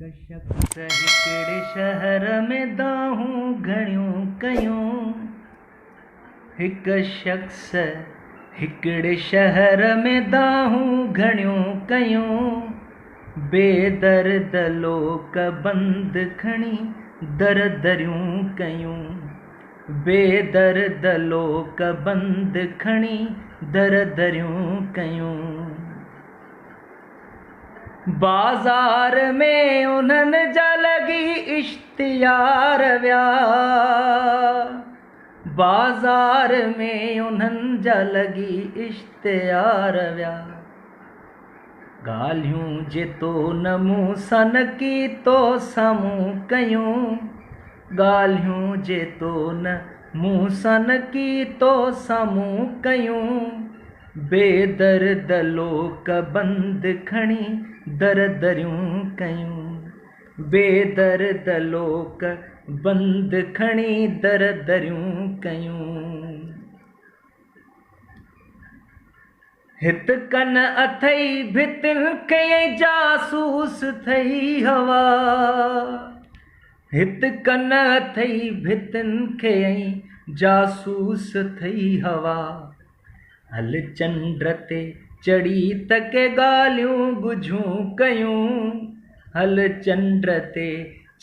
शख्स हिकिड़े शहर में दाहूं घणियूं कयूं। हिक शख्स हिकिड़े शहर में दाहूं घणियूं कयूं। बेदर्द लोक बंद खणी दर दरियूं कयूं। बेदर्द लोक बंद खणी दर दरियूं कयूं। बाज़ार में उन्हनि जा लॻी इश्तियार विया। बाज़ार में उन्हनि जा लॻी इश्तियार विया। ॻाल्हियूं जे तो न मूं सां न की तो साम्हूं कयूं। ॻाल्हियूं जे तो न मूं सां न की तो साम्हूं कयूं। बेदर्द लोक बंद खणी दर दरियूं कयूं। बेदर्द लोक बंद खणी दर दरियूं कयूं। हित कन अथई भितिन खे जासूस थई हवा। हित कन अथई भितिन खे जासूस थई हवा। हल चंड ते चढ़ी त के ॻाल्हियूं ॻुझूं कयूं। हल चंड ते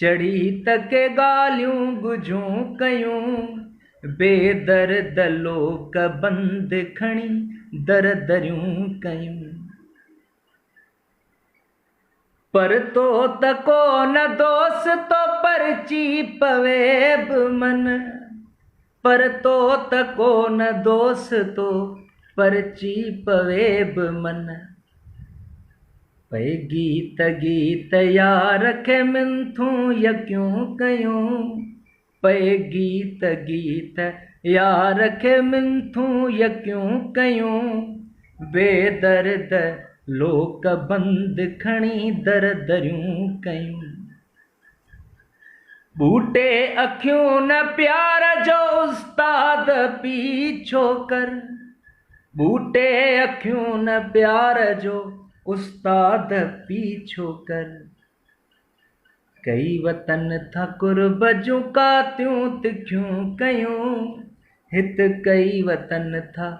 चढ़ी त के ॻाल्हियूं ॻुझूं कयूं। बेदर्द लोक बंद खणी दर दरियूं कयूं। पर तो त को न दोस्तो परची पवे बि मन। पर तो त को न दोस्तो परची पवे बि मन। पए गीत गीत यार खे मिंथूं यकियूं कयूं। पए गीत गीत यार खे मिंथूं यकियूं कयूं। बेदर्द लोक बंद खणी दर दरियूं कयूं। बूटे अखियूं न प्यार जो उस्ताद पीछो कर। बूटे अखियूं न प्यार जो उस्ताद पीछो कर। कई वतन था कुर्ब जूं कातियूं तिखियूं कयूं। हित कई वतन था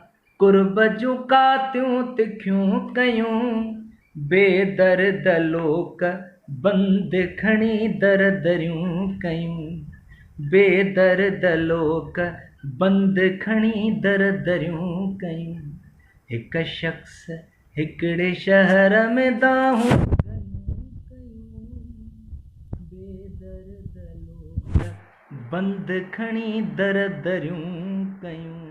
कुर्ब जूं कातियूं तिखियूं कयूं। बेदर्द लोक बंद खणी दर दरियूं कयूं। बेदर्द लोक बंद खणी दर दरियूं कयूं। हिक शख्स हिकिड़े शहर में दाहूं बेदर्द लोक बंद खणी दर दरियूं कयूं।